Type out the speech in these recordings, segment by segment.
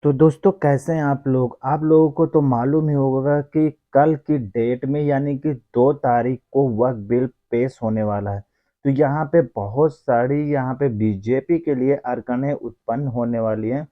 तो दोस्तों कैसे हैं आप लोग? आप लोगों को तो मालूम ही होगा कि कल की डेट में यानी कि 2 तारीख को वक़्फ़ बिल पेश होने वाला है। तो यहाँ पे बहुत सारी यहाँ पे बीजेपी के लिए अड़चनें उत्पन्न होने वाली हैं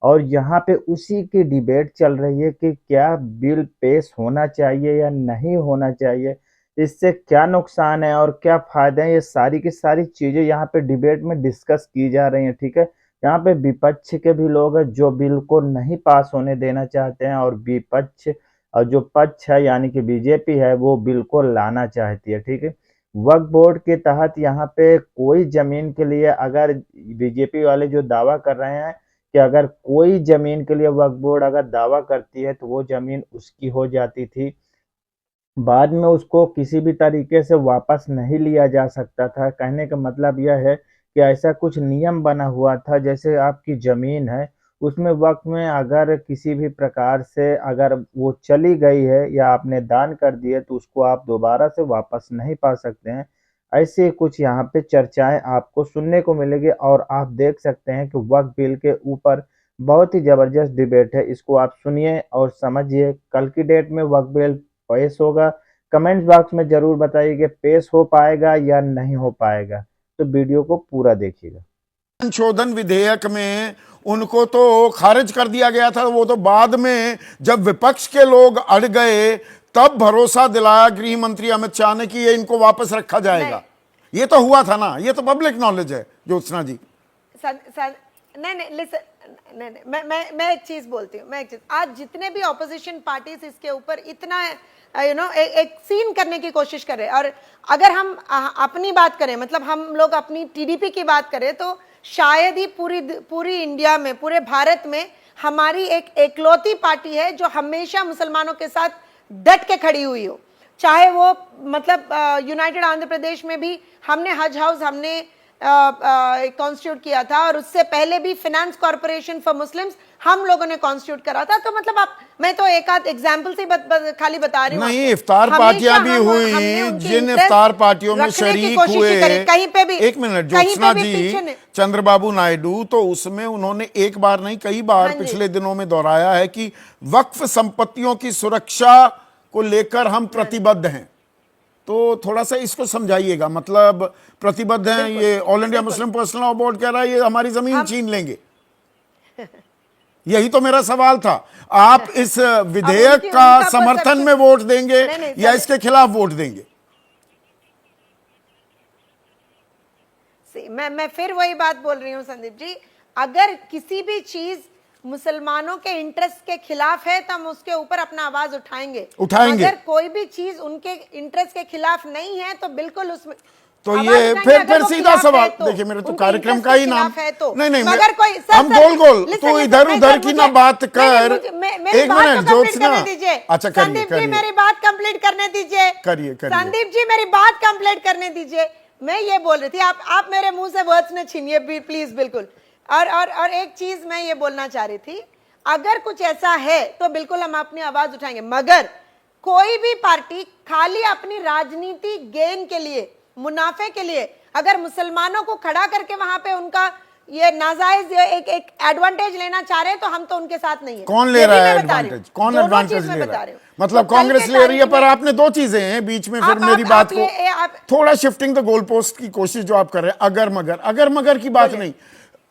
और यहाँ पे उसी की डिबेट चल रही है कि क्या बिल पेश होना चाहिए या नहीं होना चाहिए? इससे क्या नुकसान है और क्या फ़ायदे हैं? ये सारी की सारी चीज़ें यहाँ पे डिबेट में डिस्कस की जा रही हैं, ठीक है? यहाँ पे विपक्ष के भी लोग हैं जो बिल को नहीं पास होने देना चाहते हैं और विपक्ष और जो पक्ष है यानी कि बीजेपी है वो बिल को लाना चाहती है, ठीक है। वक्फ बोर्ड के तहत यहाँ पे कोई जमीन के लिए अगर बीजेपी वाले जो दावा कर रहे हैं कि अगर कोई जमीन के लिए वक्फ बोर्ड अगर दावा करती है तो वो जमीन उसकी हो जाती थी। बाद में उसको किसी भी तरीके से वापस नहीं लिया जा सकता था। कहने का मतलब यह है कि ऐसा कुछ नियम बना हुआ था जैसे आपकी ज़मीन है, उसमें वक़्त में अगर किसी भी प्रकार से अगर वो चली गई है या आपने दान कर दी है तो उसको आप दोबारा से वापस नहीं पा सकते हैं। ऐसे कुछ यहाँ पे चर्चाएँ आपको सुनने को मिलेगी और आप देख सकते हैं कि वक़्फ बिल के ऊपर बहुत ही ज़बरदस्त डिबेट है। इसको आप सुनिए और समझिए। कल की डेट में वक़्फ बिल पेश होगा। कमेंट बॉक्स में ज़रूर बताइए कि पेश हो पाएगा या नहीं हो पाएगा। तो वीडियो को पूरा देखिएगा। संशोधन विधेयक में उनको तो खारिज कर दिया गया था। वो तो बाद में जब विपक्ष के लोग अड़ गए तब भरोसा दिलाया गृह मंत्री अमित शाह ने कि ये इनको वापस रखा जाएगा। ये तो हुआ था ना, ये तो पब्लिक नॉलेज है ज्योत्सना जी। नहीं नहीं लिसन, नहीं मैं एक चीज बोलती हूँ। मैं एक चीज, आज जितने भी ऑपोजिशन पार्टीज इसके ऊपर इतना एक सीन करने की कोशिश कर रहे हैं, और अगर हम अपनी बात करें, मतलब हम लोग अपनी टीडीपी की बात करें, तो शायद ही पूरी इंडिया में, पूरे भारत में हमारी एक एकलौती पार्टी है जो हमेशा मुसलमानों के साथ डट के खड़ी हुई हो। चाहे वो मतलब यूनाइटेड आंध्र प्रदेश में भी हमने हज हाउस हमने कॉन्स्टिट्यूट किया था, और उससे पहले भी फाइनेंस कॉर्पोरेशन फॉर मुस्लिम्स हम लोगों ने कॉन्स्टिट्यूट करा था। तो मतलब आप, मैं तो एक आध एग्जांपल से खाली बता रही हूँ। नहीं, इफ्तार पार्टियां भी हुई, जिन इफ्तार पार्टियों में शरीक हुए। कहीं पे भी, एक मिनट ज्योत्सना जी, चंद्रबाबू नायडू, तो उसमें उन्होंने एक बार नहीं कई बार पिछले दिनों में दोहराया है कि वक्फ संपत्तियों की सुरक्षा को लेकर हम प्रतिबद्ध हैं। तो थोड़ा सा इसको समझाइएगा। मतलब प्रतिबद्ध हैं, ये all India Muslim personal law board कह रहा है ये हमारी जमीन छीन लेंगे। यही तो मेरा सवाल था। आप इस विधेयक का समर्थन में वोट देंगे या इसके खिलाफ वोट देंगे? मैं फिर वही बात बोल रही हूं संदीप जी, अगर किसी भी चीज मुसलमानों के इंटरेस्ट के खिलाफ है तो हम उसके ऊपर अपना आवाज उठाएंगे। अगर कोई भी चीज उनके इंटरेस्ट के खिलाफ नहीं है तो बिल्कुल उसमें तो ये फिर सीधा सवाल देखिए, मेरे तो कार्यक्रम का ही नाम है तो नहीं मगर कोई हम गोल तो इधर उधर की ना बात कर। एक मिनट ज्योत्सना, अच्छा संदीप जी मेरी बात कंप्लीट करने दीजिए। करिए संदीप जी मेरी बात कंप्लीट करने दीजिए। मैं ये बोल रही थी, आप मेरे मुंह से वर्ड्स न छीनिए प्लीज, बिल्कुल। और एक चीज मैं ये बोलना चाह रही थी, अगर कुछ ऐसा है तो बिल्कुल हम अपनी आवाज उठाएंगे, मगर कोई भी पार्टी खाली अपनी राजनीति गेन के लिए, मुनाफे के लिए अगर मुसलमानों को खड़ा करके वहां पे उनका ये नाजायज एक एडवांटेज लेना चाह रहे हैं तो हम तो उनके साथ नहीं है। कौन ले रहा है एडवांटेज? कौन एडवांटेज ले रहा है? मतलब कांग्रेस ले रही है, पर आपने दो चीजें हैं बीच में, फिर मेरी बात को थोड़ा शिफ्टिंग द गोल पोस्ट की कोशिश जो आप कर रहे हैं। अगर मगर की बात नहीं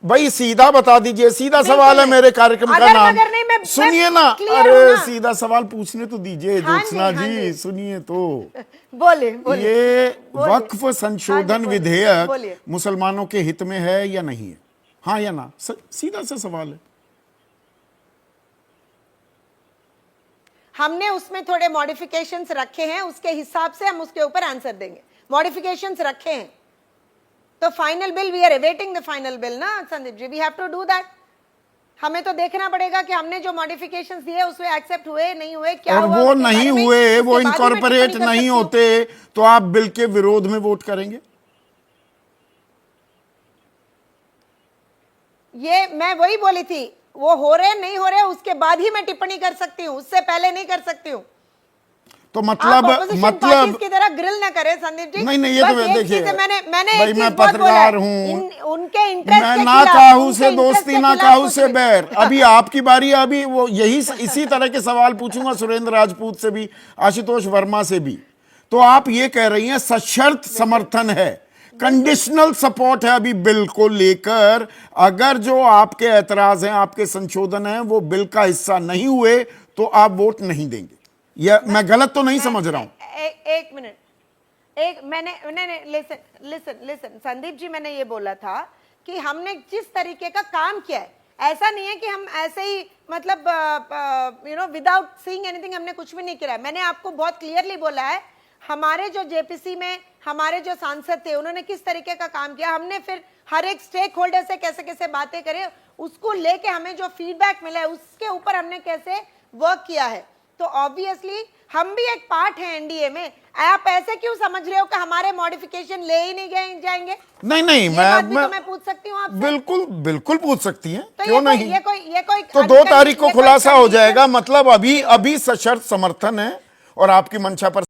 भाई, सीधा बता दीजिए। सीधा सवाल है मेरे कार्यक्रम का नाम, सुनिए ना। अरे सीधा सवाल पूछने तो दीजिए ज्योत्सना जी, सुनिए तो। बोले ये वक्फ संशोधन विधेयक मुसलमानों के हित में है या नहीं है? हाँ या ना, सीधा सा सवाल है। हमने उसमें थोड़े मॉडिफिकेशंस रखे हैं, उसके हिसाब से हम उसके ऊपर आंसर देंगे। मॉडिफिकेशंस रखे हैं तो final bill, we are awaiting the final bill ना Sandeep ji, we have to do that. हमें तो देखना पड़ेगा कि हमने जो मॉडिफिकेशंस दिए उसमें एक्सेप्ट हुए नहीं हुए, क्या और हुआ, वो नहीं हुए, वो इनकॉर्पोरेट नहीं होते तो आप बिल के विरोध में वोट करेंगे? ये मैं वही बोली थी, वो हो रहे नहीं हो रहे उसके बाद ही मैं टिप्पणी कर सकती हूँ, उससे पहले नहीं कर सकती हूँ। तो मतलब की तरह ग्रिल ना करें संदीप जी। नहीं ये तो देखिए, मैंने भाई मैं पत्रकार हूँ, उनके इंटरेस्ट मैं ना काहू से दोस्ती ना काहू से बैर। अभी आपकी बारी, अभी वो इसी तरह के सवाल पूछूंगा सुरेंद्र राजपूत से भी, आशुतोष वर्मा से भी। तो आप ये कह रही हैं सशर्त समर्थन है, कंडीशनल सपोर्ट है अभी बिल को लेकर, अगर जो आपके ऐतराज हैं, आपके संशोधन हैं, वो बिल का हिस्सा नहीं हुए तो आप वोट नहीं देंगे। या मैं गलत तो नहीं समझ रहा हूं? एक मिनट, मैंने लिसन संदीप जी, मैंने ये बोला था कि हमने जिस तरीके का काम किया है, ऐसा नहीं है कि हम ऐसे ही मतलब विदाउट सीइंग एनीथिंग हमने कुछ भी नहीं किया है। मैंने आपको बहुत क्लियरली बोला है हमारे जो जेपीसी में हमारे जो सांसद थे उन्होंने किस तरीके का काम किया, हमने फिर हर एक स्टेक होल्डर से कैसे कैसे बातें करें, उसको लेके हमें जो फीडबैक मिला है उसके ऊपर हमने कैसे वर्क किया है। तो ऑब्वियसली हम भी एक पार्ट है एनडीए में। आप ऐसे क्यों समझ रहे हो कि हमारे मॉडिफिकेशन ले ही नहीं जाएंगे? नहीं मैं पूछ सकती हूँ आपसे? बिल्कुल पूछ सकती हैं, तो क्यों नहीं? ये कोई तो 2 तारीख को खुलासा हो जाएगा, मतलब अभी सशर्त समर्थन है और आपकी मंशा पर